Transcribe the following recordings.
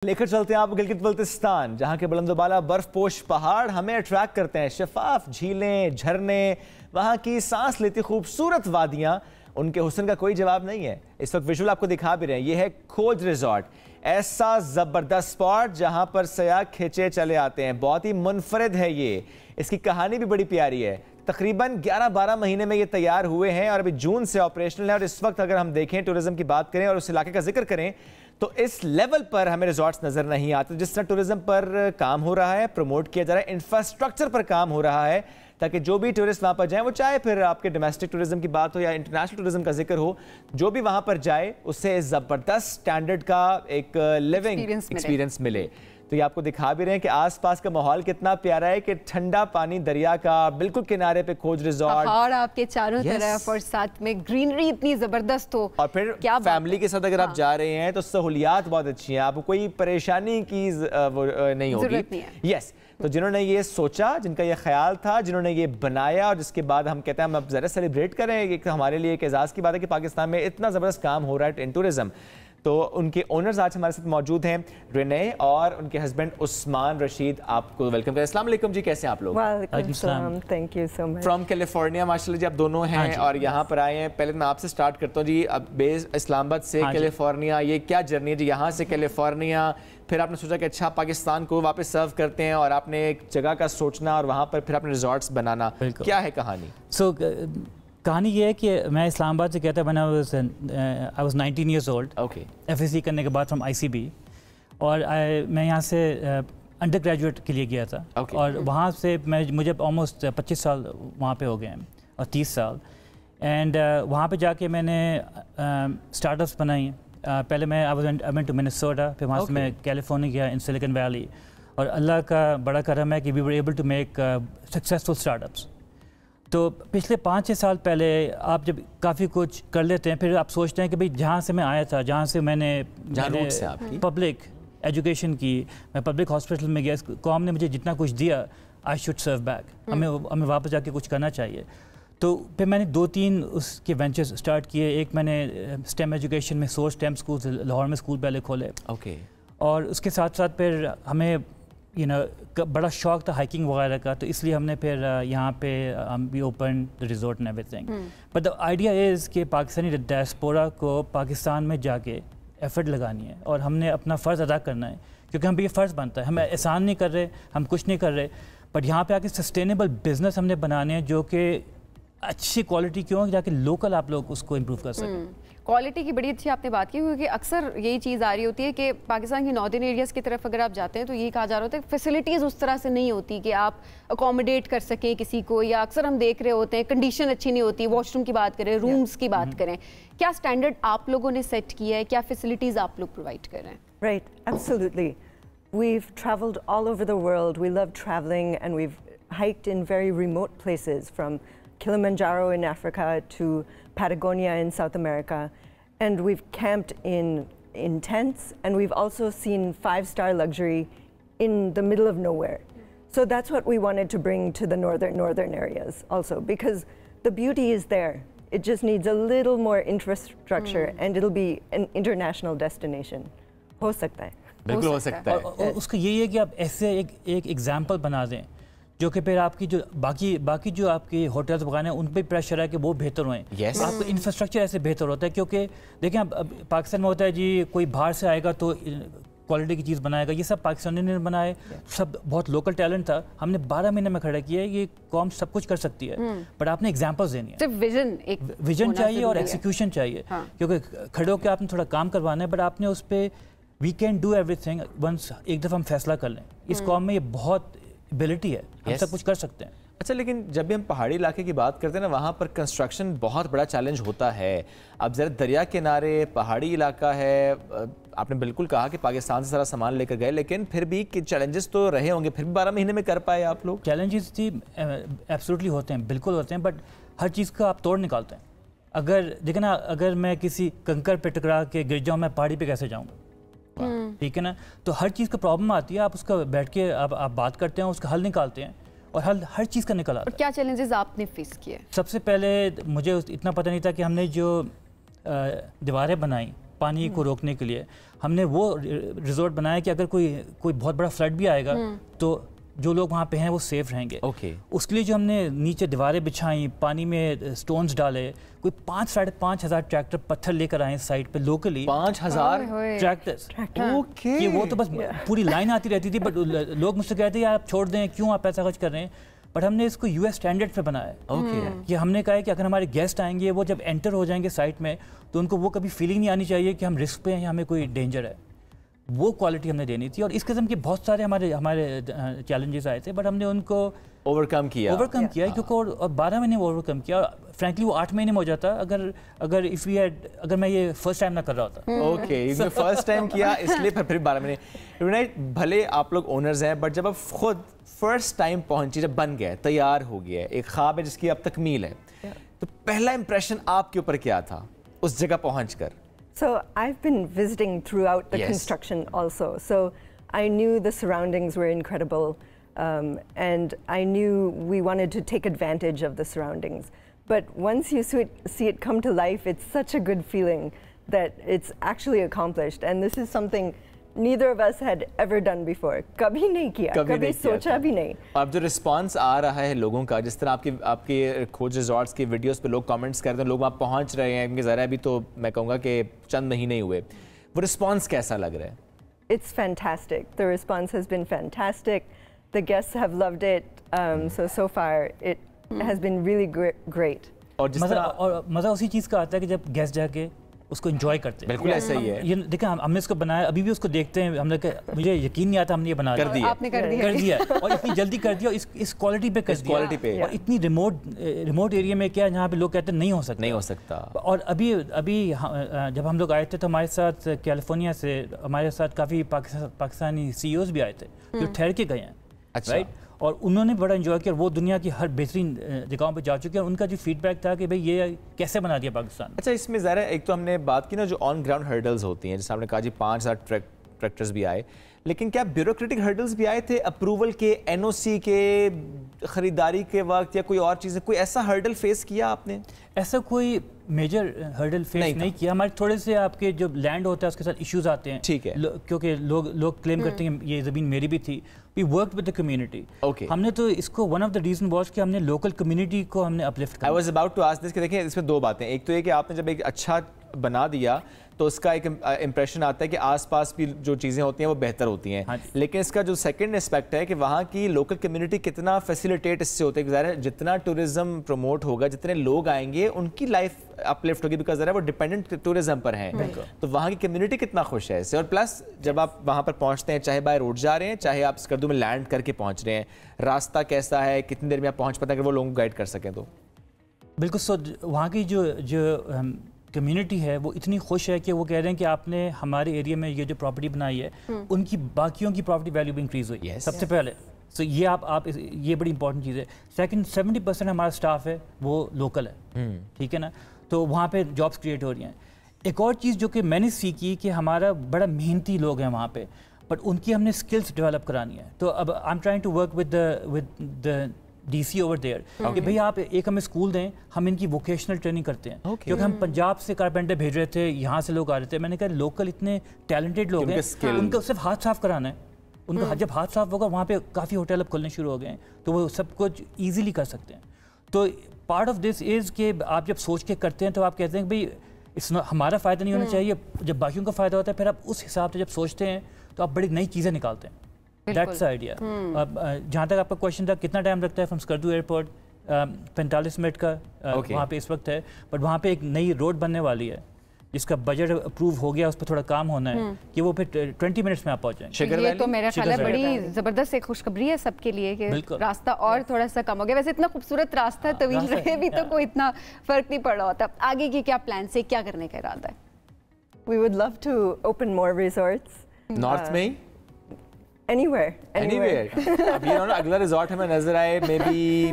لے کر چلتے ہیں آپ گلگت بلتستان، جہاں کے بلند و بالا برف پوش پہاڑ ہمیں اٹریکٹ کرتے ہیں۔ شفاف جھیلیں، جھرنے، وہاں کی سانس لیتی خوبصورت وادیاں، ان کے حسن کا کوئی جواب نہیں ہے۔ اس وقت ویژول آپ کو دکھا بھی رہے ہیں، یہ ہے کھوج ریزورٹ، ایسا زبردست سپاٹ جہاں پر سیاح کھینچے چلے آتے ہیں۔ بہت ہی منفرد ہے یہ، اس کی کہانی بھی بڑی پیاری ہے۔ تقریباً 11-12 مہینے میں یہ تیار ہوئے ہیں اور ابھی جون سے آپریشنل ہے، اور اس وقت اگر ہم دیکھیں ٹورزم کی بات کریں اور اس علاقے کا ذکر کریں تو اس لیول پر ہمیں ریزورٹس نظر نہیں آتے۔ جس طرح ٹورزم پر کام ہو رہا ہے، پروموٹ کیا جا رہا ہے، انفراسٹرکچر پر کام ہو رہا ہے تاکہ جو بھی ٹورسٹ وہاں پر جائیں، وہ چاہے پھر آپ کے ڈومیسٹک ٹورزم کی بات ہو یا انٹرنیشنل ٹورزم کا ذکر ہو، جو بھی وہاں پر جائے اسے زبردست سٹینڈرڈ کا ایک لیونگ ایکسپیرینس ملے۔ تو یہ آپ کو دکھا بھی رہے ہیں کہ آس پاس کا ماحول کتنا پیارا ہے کہ ٹھنڈا پانی دریا کا، بالکل کنارے پہ کھوج ریزورٹ، پہاڑ آپ کے چاروں طرف اور ساتھ میں گرینری اتنی زبردست ہو، اور پھر فیملی کے ساتھ اگر آپ جا رہے ہیں تو سہولیات بہت اچھی ہیں، آپ کو کوئی پریشانی کی نہیں ہوگی۔ یس، تو جنہوں نے یہ سوچا، جن کا یہ خیال تھا، جنہوں نے یہ بنایا، اور جس کے بعد ہم کہتے ہیں ہم اب ذرا سیلیبریٹ کریں، ایک ہمارے لیے ایک اعزاز کی بات ہے کہ پاکستان میں اتنا زبردست کام ہو رہا ہے ان ٹورزم۔ تو ان کے اونرز آج ہمارے ساتھ موجود ہیں، رنے اور ان کے ہسبینڈ عثمان رشید، آپ کو ویلکم کریں۔ السلام علیکم جی، کیسے ہیں آپ لوگ؟ وعلیکم السلام، thank you so much. From California, ماشاء اللہ جی آپ دونوں ہیں اور یہاں پر آئے ہیں۔ پہلے میں آپ سے سٹارٹ کرتا ہوں جی، اب بیس اسلام آباد سے کیلیفورنیا، یہ کیا جرنی ہے جی؟ یہاں سے کیلیفورنیا، پھر آپ نے سوچا کہ اچھا پاکستان کو واپس سرو کرتے ہیں، اور آپ نے ایک جگہ کا سوچنا اور وہاں پر پھر آپ نے ریزورٹس بنانا، کیا ہے کہانی؟ کہانی یہ ہے کہ میں اسلام آباد سے کہتا I was 19 years old، FSC کرنے کے بعد فرام ICB، اور میں یہاں سے انڈر گریجویٹ کے لیے گیا تھا، اور وہاں سے مجھے آلموسٹ 25 سال وہاں پہ ہو گئے ہیں، اور 30 سال، اینڈ وہاں پہ جا کے میں نے اسٹارٹ اپس بنائی۔ پہلے میں I went to Minnesota، پھر وہاں سے میں کیلیفورنیا گیا، ان سلیکن ویلی، اور اللہ کا بڑا کرم ہے کہ we were able to make successful startups۔ تو پچھلے 5-6 سال پہلے آپ جب کافی کچھ کر لیتے ہیں، پھر آپ سوچتے ہیں کہ بھئی جہاں سے میں آیا تھا، جہاں سے میں نے پبلک ایجوکیشن کی، میں پبلک ہاسپٹل میں گیا، اس قوم نے مجھے جتنا کچھ دیا، I should serve back، ہمیں واپس جا کے کچھ کرنا چاہیے۔ تو پھر میں نے 2-3 اس کے وینچرز اسٹارٹ کیے۔ ایک میں نے اسٹیم ایجوکیشن میں سورس اسٹیم اسکولز لاہور میں اسکول پہلے کھولے، اور اس کے ساتھ ساتھ پھر ہمیں بڑا شوق تھا ہائکنگ وغیرہ کا، تو اس لیے ہم نے پھر یہاں پہ we open the resort and ایوری تھنگ۔ بٹ دا آئیڈیا از کہ پاکستانی ڈائسپورا کو پاکستان میں جا کے ایفرٹ لگانی ہے، اور ہم نے اپنا فرض ادا کرنا ہے، کیونکہ ہم بھی یہ فرض بنتا ہے، ہم احسان نہیں کر رہے، ہم کچھ نہیں کر رہے، بٹ یہاں پہ آ کے سسٹینیبل بزنس ہم نے بنانے ہیں جو کہ اچھی کوالٹی کیوں جا کے لوکل آپ لوگ اس کو امپروو کر سکیں۔ کوالٹی کی بڑی اچھی آپ نے بات کی، کیونکہ اکثر یہی چیز آ رہی ہوتی ہے کہ پاکستان کی ناردرن ایریاز کی طرف اگر آپ جاتے ہیں تو یہی کہا جا رہا ہوتا ہے فیسلٹیز اس طرح سے نہیں ہوتی کہ آپ اکوموڈیٹ کر سکیں کسی کو، یا اکثر ہم دیکھ رہے ہوتے ہیں کنڈیشن اچھی نہیں ہوتی، واش روم کی بات کریں، رومز کی بات کریں۔ کیا سٹینڈرڈ آپ لوگوں نے سیٹ کیا ہے؟ کیا فیسلٹیز آپ لوگ پرووائڈ کر رہے ہیں؟ Right, absolutely. We've traveled all over the world. We love traveling, and we've hiked in very remote places, from Kilimanjaro in Africa to Patagonia in South America. And we've camped in tents, and we've also seen 5-star luxury in the middle of nowhere. So that's what we wanted to bring to the northern areas also, because the beauty is there. It just needs a little more infrastructure, and it'll be an international destination. ہو سکتا ہے، بالکل ہو سکتا ہے۔ اور اس کا یہی ہے کہ آپ ایسے ایک ایگزامپل بنا دیں جو کہ پھر آپ کی جو باقی جو آپ کی ہوٹلز وغیرہ ہیں ان پہ پریشر ہے کہ وہ بہتر ہوئیں۔ آپ کا انفراسٹرکچر ایسے بہتر ہوتا ہے، کیونکہ دیکھیں اب پاکستان میں ہوتا ہے جی کوئی باہر سے آئے گا تو کوالٹی کی چیز بنائے گا، یہ سب پاکستانی نے بنائے، سب بہت لوکل ٹیلنٹ تھا، ہم نے 12 مہینے میں کھڑا کیا ہے، یہ قوم سب کچھ کر سکتی ہے، بٹ آپ نے ایگزامپلز دینی ہے، ویژن چاہیے اور ایکسیکیوشن چاہیے، کیونکہ کھڑے ہو کے آپ نے تھوڑا کام کروانا ہے، بٹ آپ نے اس پہ we can do everything once, ایک دفعہ ہم فیصلہ کر لیں، اس قوم میں یہ بہت ایبلٹی ہے، ہم سب کچھ کر سکتے ہیں۔ اچھا، لیکن جب بھی ہم پہاڑی علاقے کی بات کرتے ہیں نا، وہاں پر کنسٹرکشن بہت بڑا چیلنج ہوتا ہے۔ اب ذرا دریا کنارے پہاڑی علاقہ ہے، آپ نے بالکل کہا کہ پاکستان سے سارا سامان لے کر گئے، لیکن پھر بھی چیلنجز تو رہے ہوں گے، پھر بھی 12 مہینے میں کر پائے آپ لوگ؟ چیلنجز تھی ایبسولوٹلی ہوتے ہیں، بالکل ہوتے ہیں، بٹ ہر چیز کا آپ توڑ نکالتے ہیں۔ اگر دیکھیں نا، اگر میں کسی کنکر پہ ٹکرا کے گر جاؤں، میں پہاڑی پہ کیسے جاؤں گا؟ ٹھیک ہے نا، تو ہر چیز کا پرابلم آتی ہے، آپ اس کا بیٹھ کے آپ بات کرتے ہیں، اس کا حل نکالتے ہیں، اور حل ہر چیز کا نکل آتا ہے۔ کیا چیلنجز آپ نے فیس کیے؟ سب سے پہلے مجھے اتنا پتہ نہیں تھا کہ ہم نے جو دیواریں بنائیں پانی کو روکنے کے لیے ہم نے وہ ریزورٹ بنایا کہ اگر کوئی بہت بڑا فلڈ بھی آئے گا تو جو لوگ وہاں پہ ہیں وہ سیف رہیں گے. اس کے لیے جو ہم نے نیچے دیواریں بچھائیں, پانی میں سٹونز ڈالے, کوئی 5,500 ٹریکٹر پتھر لے کر آئے سائٹ پہ لوکلی. 5,000 ٹریکٹرز کہ وہ تو بس پوری لائن آتی رہتی تھی, بٹ لوگ مجھ سے کہتے ہیں آپ چھوڑ دیں, کیوں آپ پیسہ خرچ کر رہے ہیں. بٹ ہم نے اس کو US اسٹینڈرڈ پہ بنایا ہے کہ ہم نے کہا ہے کہ اگر ہمارے گیسٹ آئیں گے وہ جب انٹر ہو جائیں گے سائٹ میں تو ان کو وہ کبھی فیلنگ نہیں آنی چاہیے کہ ہم رسک پہ ہیں یا ہمیں کوئی ڈینجر ہے. وہ کوالٹی ہم نے دینی تھی. اور اس قسم کے بہت سارے ہمارے چیلنجز آئے تھے, بٹ ہم نے ان کو اوور کم کیا کیونکہ اور 12 مہینے اوور کم کیا. فرینکلی وہ 8 مہینے میں ہو جاتا اگر میں یہ فرسٹ ٹائم نہ کر رہا ہوتا. اوکے, فرسٹ ٹائم کیا اس لیے پھر 12 مہینے. بھلے آپ لوگ اونرز ہیں, بٹ جب آپ خود فرسٹ ٹائم پہنچی, جب بن گیا, تیار ہو گیا, ایک خواب ہے جس کی اب تکمیل ہے, تو پہلا امپریشن آپ کے اوپر کیا تھا اس جگہ پہنچ کر؟ So I've been visiting throughout the construction also. So I knew the surroundings were incredible, and I knew we wanted to take advantage of the surroundings. But once you see it come to life, it's such a good feeling that it's actually accomplished. And this is something neither of us had ever done before. کبھی نہیں کیا, کبھی سوچا بھی نہیں. اب جو response آ رہا ہے لوگوں کا, جس طرح آپ کے کھوج ریزورٹس کی ویڈیوز پہ لوگ کامنٹس کرتے ہیں, لوگ وہاں پہنچ رہے ہیں, کیونکہ ذرا بھی تو میں کہوں گا کہ چند مہینے ہوئے, وہ رسپانس کیسا لگ رہا ہے؟ It's fantastic. The response has been fantastic. The guests have loved it. So far it has been really great. اور جس طرح مزہ اسی چیز کا آتا ہے کہ جب گیسٹ جا کے اس کو انجوائے کرتے ہیں. بالکل ایسا ہی ہے. یہ دیکھیں ہم نے اس کو بنایا, ابھی بھی اس کو دیکھتے ہیں, ہم نے کہا مجھے یقین نہیں آتا ہم نے یہ بنا دیا اور اتنی جلدی کر دیا, اس کوالٹی پہ کر دیا, اور اتنی ریموٹ ایریا میں کیا جہاں پہ لوگ کہتے ہیں نہیں ہو سکتا. اور ابھی جب ہم لوگ آئے تھے تو ہمارے ساتھ کیلیفورنیا سے ہمارے ساتھ کافی پاکستانی CEOs بھی آئے تھے جو ٹھہر کے گئے ہیں, رائٹ, اور انہوں نے بڑا انجوائے کیا. وہ دنیا کی ہر بہترین جگہوں پہ جا چکے ہیں. ان کا جو فیڈ بیک تھا کہ بھئی یہ کیسے بنا دیا پاکستان. اچھا, اس میں ذرا ایک تو ہم نے بات کی نا جو آن گراؤنڈ ہرڈلز ہوتی ہیں, جیسے ہم نے کہا جی 5,000 ٹریکٹرز بھی آئے, لیکن کیا بیوروکریٹک ہرڈلز بھی آئے تھے اپروول کے, NOC کے, خریداری کے وقت, یا کوئی اور چیزیں, کوئی ایسا ہرڈل فیس کیا آپ نے؟ ایسا کوئی میجر ہرڈل فیس نہیں کیا. ہمارے تھوڑے سے آپ کے جو لینڈ ہوتا ہے اس کے ساتھ ایشوز آتے ہیں, ٹھیک ہے, کیونکہ لوگ کلیم کرتے ہیں یہ زمین میری بھی تھی. We worked with the community. ہم نے تو اس کو one of the reason was کہ ہم نے local community کو ہم نے uplift کیا. I was about to ask this کہ دیکھیں اس میں 2 باتیں, ایک تو یہ کہ آپ نے جب ایک اچھا بنا دیا تو اس کا ایک امپریشن آتا ہے کہ آس پاس بھی جو چیزیں ہوتی ہیں وہ بہتر ہوتی ہیں, لیکن اس کا جو سیکنڈ اسپیکٹ ہے کہ وہاں کی لوکل کمیونٹی کتنا فیسیلیٹیٹ اس سے ہوتا ہے, کہ ظاہر جتنا ٹورزم پروموٹ ہوگا, جتنے لوگ آئیں گے ان کی لائف اپلفٹ ہوگی, بیکاز ذرا وہ ڈیپینڈنٹ ٹورزم پر ہیں, تو وہاں کی کمیونٹی کتنا خوش ہے اس سے. اور پلس جب آپ وہاں پر پہنچتے ہیں, چاہے بائی روڈ جا رہے ہیں, چاہے آپ اسکردو میں لینڈ کر کے پہنچ رہے ہیں, راستہ کیسا ہے, کتنی دیر میں آپ پہنچ پاتے ہیں, اگر وہ لوگوں کو گائیڈ کر سکیں تو. بالکل. سو وہاں کی جو کمیونٹی ہے وہ اتنی خوش ہے کہ وہ کہہ رہے ہیں کہ آپ نے ہمارے ایریا میں یہ جو پراپرٹی بنائی ہے ان کی باقیوں کی پراپرٹی ویلیو بھی انکریز ہوئی ہے سب سے پہلے. سو یہ آپ یہ بڑی امپورٹنٹ چیز ہے. سیکنڈ 70% ہمارا اسٹاف ہے وہ لوکل ہے, ٹھیک ہے نا, تو وہاں پہ جابس کریٹ ہو رہی ہیں. ایک اور چیز جو کہ میں نے سیکھی کہ ہمارا بڑا محنتی لوگ ہیں وہاں پہ, بٹ ان کی ہم نے اسکلس ڈیولپ کرانی ہے. تو اب I am trying to work with the DC over there کہ بھئی آپ ایک ہمیں اسکول دیں, ہم ان کی ووکیشنل ٹریننگ کرتے ہیں, کیونکہ ہم پنجاب سے کارپینٹر بھیج رہے تھے, یہاں سے لوگ آ رہے تھے. میں نے کہا لوکل اتنے ٹیلنٹڈ لوگ ہیں, ان کو صرف ہاتھ صاف کرانا ہے. ان کو جب ہاتھ صاف ہوگا, وہاں پہ کافی ہوٹل اب کھلنے شروع ہو گئے ہیں, تو وہ سب کچھ ایزیلی کر سکتے ہیں. تو پارٹ آف دس از کہ آپ جب سوچ کے کرتے ہیں تو آپ کہتے ہیں کہ بھئی ہمارا فائدہ نہیں ہونا چاہیے, جب باقیوں کا فائدہ ہوتا ہے پھر آپ اس حساب سے جب سوچتے ہیں تو آپ بڑی نئی چیزیں نکالتے ہیں. That's idea. جہاں تک آپ کا کوشچن تھا کتنا ٹائم لگتا ہے فرام اسکردو ایئرپورٹ, 45 منٹ کا وہاں پہ اس وقت ہے, بٹ وہاں پہ ایک نئی روڈ بننے والی ہے جس کا بجٹ اپروو ہو گیا, اس پہ تھوڑا کام ہونا ہے کہ وہ پھر 20 منٹس میں آپ پہنچ جائیں گے. یہ تو میرا خیال ہے بڑی زبردست ایک خوشخبری ہے سب کے لیے کہ راستہ اور تھوڑا سا کم ہو گیا. ویسے اتنا خوبصورت راستہ طویل رہے بھی تو کوئی اتنا فرق نہیں پڑ رہا ہوتا. آگے کی کیا پلان سے کیا کرنے کا ارادہ ہے؟ We would love to open more resorts. North میں Anywhere. اب یہ اگلا ریزورٹ ہمیں نظر آئے, مے بی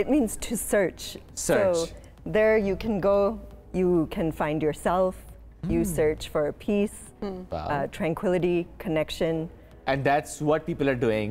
It means to search. Search. So there you can go, you can find yourself, you search for peace, tranquility, connection. And that's what people are doing.